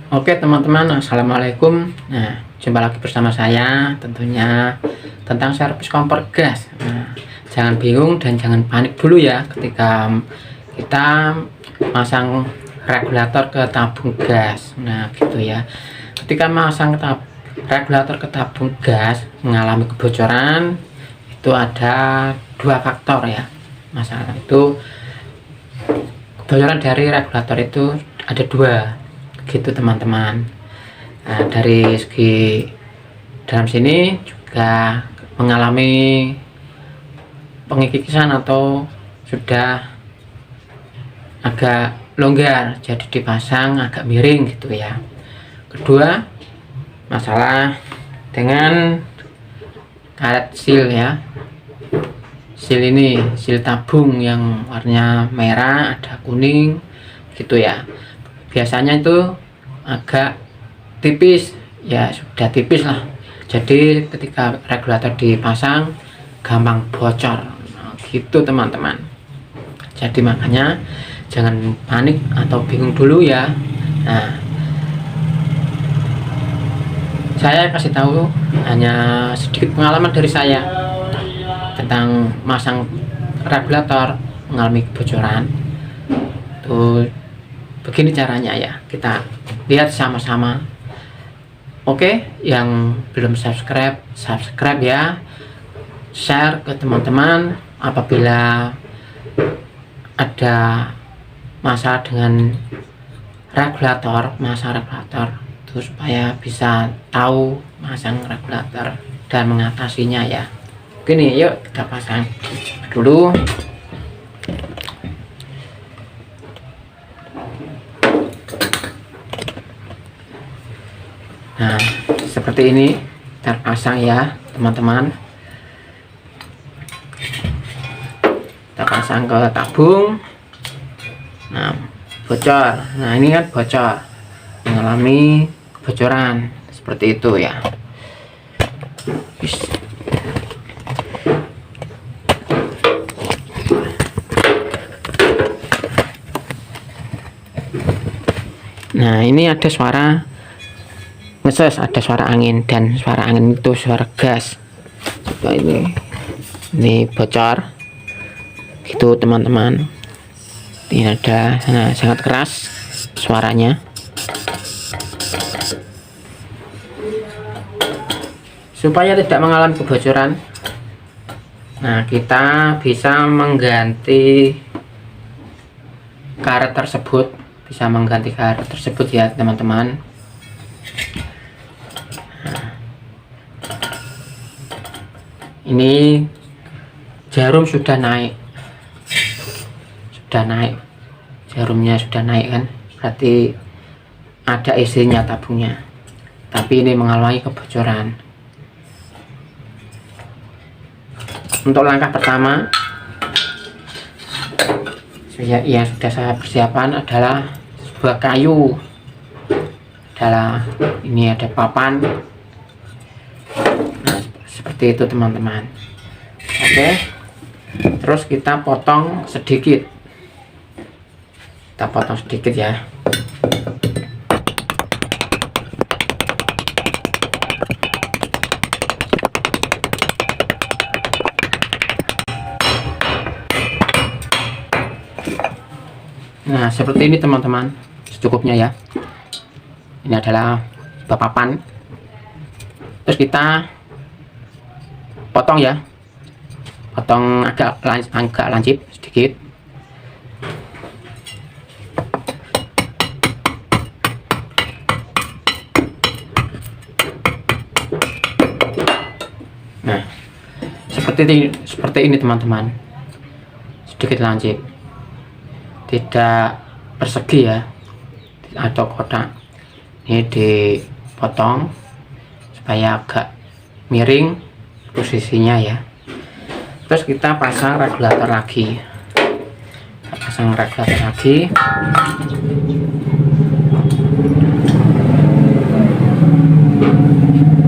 Oke teman-teman, assalamualaikum. Nah, jumpa lagi bersama saya tentunya tentang servis kompor gas. Nah, jangan bingung dan jangan panik dulu ya ketika kita masang regulator ke tabung gas. Nah, gitu ya. Ketika masang regulator ke tabung gas mengalami kebocoran, itu ada dua faktor ya. Masalah itu kebocoran dari regulator itu ada dua gitu teman-teman. Nah, dari segi dalam sini juga mengalami pengikisan atau sudah agak longgar, jadi dipasang agak miring gitu ya. Kedua, masalah dengan karet seal ya. Seal ini, seal tabung yang warnanya merah, ada kuning gitu ya. Biasanya itu agak tipis ya, sudah tipis lah, jadi ketika regulator dipasang gampang bocor. Nah, gitu teman-teman. Jadi makanya jangan panik atau bingung dulu ya. Nah, saya kasih tahu hanya sedikit pengalaman dari saya tentang masang regulator mengalami kebocoran. Tuh, begini caranya ya, kita lihat sama-sama. Oke, yang belum subscribe ya, share ke teman-teman apabila ada masalah dengan masang regulator itu, supaya bisa tahu masang regulator dan mengatasinya ya. Oke nih, yuk kita pasang dulu. Nah, seperti ini terpasang ya teman-teman. Kita pasang ke tabung. Nah, bocor. Nah, ini kan bocor, mengalami kebocoran seperti itu ya. Nah, ini ada suara ngeses, ada suara angin, dan suara angin itu suara gas. Coba ini bocor gitu teman-teman. Ini ada, nah, sangat keras suaranya. Supaya tidak mengalami kebocoran, nah, kita bisa mengganti karet tersebut, ya teman-teman. Ini jarum sudah naik, jarumnya sudah naik kan, berarti ada isinya tabungnya, tapi ini mengalami kebocoran. Untuk langkah pertama yang sudah saya persiapkan adalah sebuah kayu. Ini ada papan. Nah, seperti itu teman-teman. Oke, terus kita potong sedikit, ya. Nah, seperti ini teman-teman, secukupnya ya. Ini adalah papan. Terus kita potong ya, agak lancip sedikit. Nah, seperti ini teman-teman, sedikit lancip, tidak persegi ya, atau kotak. Ini dipotong supaya agak miring posisinya ya. Terus kita pasang regulator lagi.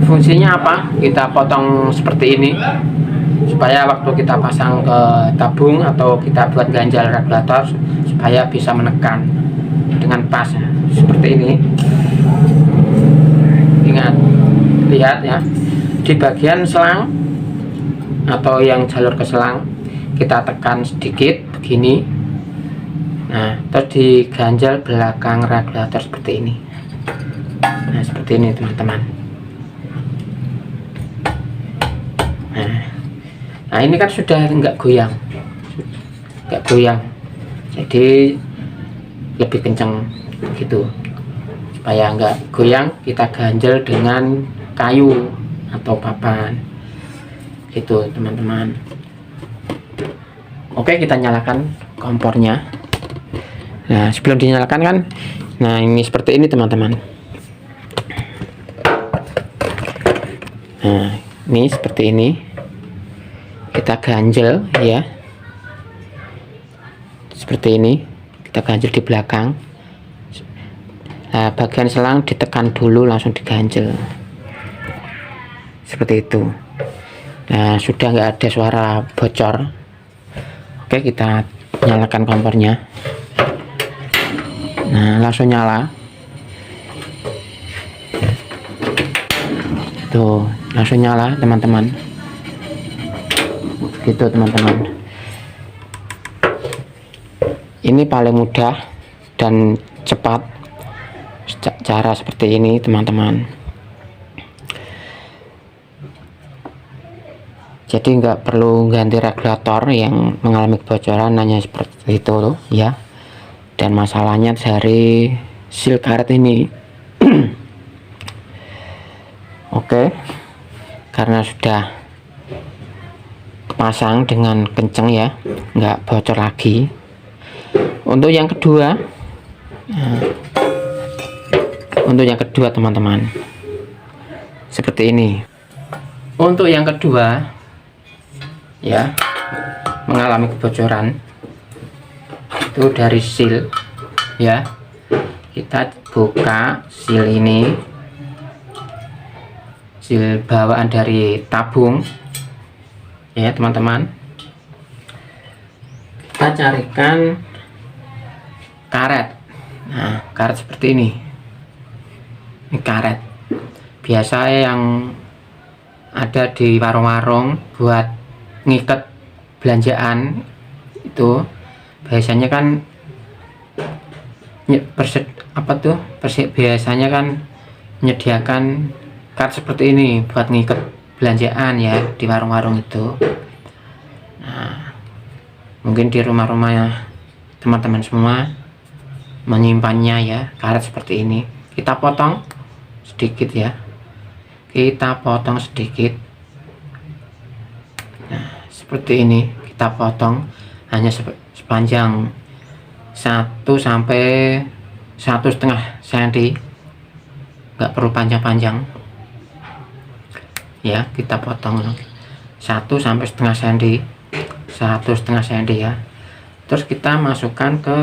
Fungsinya apa? Kita potong seperti ini supaya waktu kita pasang ke tabung atau kita buat ganjal regulator, supaya bisa menekan dengan pas seperti ini. lihat ya, di bagian selang atau yang jalur ke selang kita tekan sedikit begini. Nah, terus diganjal belakang regulator seperti ini. Nah, seperti ini teman-teman. Nah, ini kan sudah nggak goyang, jadi lebih kencang gitu. Supaya nggak goyang, kita ganjel dengan kayu atau papan gitu teman-teman. Oke, kita nyalakan kompornya. Nah, sebelum dinyalakan kan, nah ini seperti ini teman-teman. Nah, ini seperti ini, kita ganjel ya, seperti ini, kita ganjel di belakang. Nah, bagian selang ditekan dulu, langsung diganjel seperti itu. Nah, sudah nggak ada suara bocor. Oke, kita nyalakan kompornya. Nah, langsung nyala tuh, langsung nyala teman-teman gitu teman-teman. Ini paling mudah dan cepat cara seperti ini teman-teman. Jadi nggak perlu ganti regulator yang mengalami kebocoran, hanya seperti itu loh ya. Dan masalahnya dari seal karet ini. Oke, karena sudah pasang dengan kenceng ya, nggak bocor lagi. Untuk yang kedua, teman-teman, seperti ini. Untuk yang kedua ya, mengalami kebocoran itu dari seal ya, kita buka seal ini, seal bawaan dari tabung ya teman-teman. Kita carikan karet. Nah, karet seperti ini karet biasa yang ada di warung-warung buat ngikat belanjaan. Itu biasanya kan biasanya kan menyediakan karet seperti ini buat ngikat belanjaan ya di warung-warung itu. Nah, mungkin di rumah-rumah teman-teman semua menyimpannya ya, karet seperti ini. Kita potong sedikit ya, kita potong sedikit. Nah, seperti ini kita potong hanya sepanjang 1 sampai 1,5 cm, nggak perlu panjang-panjang ya. Kita potong 1 sampai 1,5 cm, 1,5 cm ya. Terus kita masukkan ke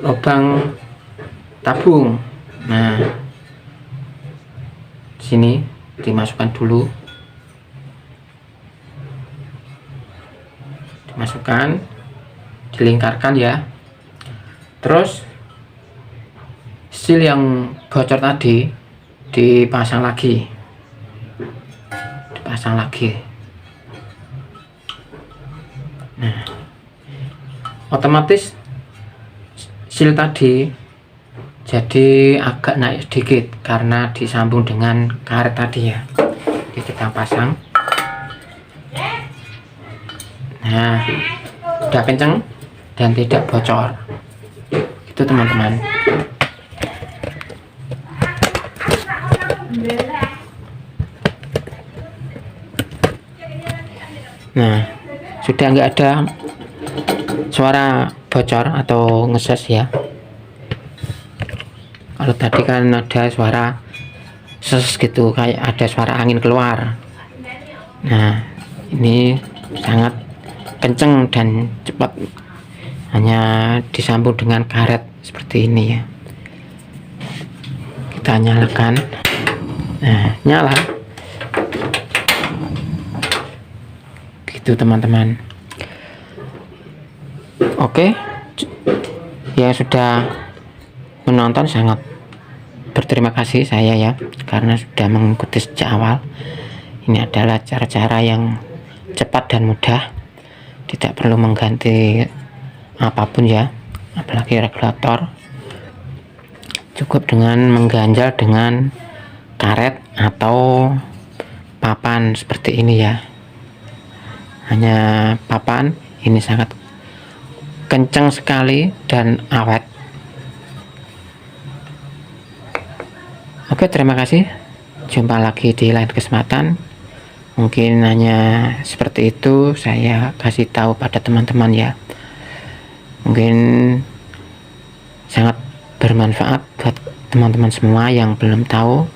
lubang tabung. Nah, sini dimasukkan dulu, dimasukkan, dilingkarkan ya. Terus seal yang bocor tadi dipasang lagi, Nah, otomatis seal tadi jadi agak naik sedikit karena disambung dengan karet tadi ya. Jadi kita pasang. Nah, udah kenceng dan tidak bocor itu teman-teman. Nah, sudah nggak ada suara bocor atau ngeses ya. Kalau tadi kan ada suara ses gitu, kayak ada suara angin keluar. Nah, ini sangat kenceng dan cepat, hanya disambung dengan karet seperti ini ya. Kita nyalakan. Nah, nyala gitu teman-teman. Oke, yang sudah menonton sangat berterima kasih saya ya, karena sudah mengikuti sejak awal. Ini adalah cara-cara yang cepat dan mudah, tidak perlu mengganti apapun ya, apalagi regulator. Cukup dengan mengganjal dengan karet atau papan seperti ini ya, hanya papan. Ini sangat kencang sekali dan awet. Oke, terima kasih, jumpa lagi di lain kesempatan. Mungkin hanya seperti itu saya kasih tahu pada teman-teman ya, mungkin sangat bermanfaat buat teman-teman semua yang belum tahu.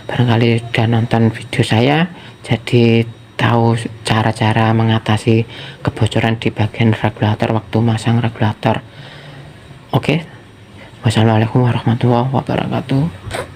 Barangkali sudah nonton video saya, jadi tahu cara-cara mengatasi kebocoran di bagian regulator waktu masang regulator. Oke, wassalamualaikum warahmatullahi wabarakatuh.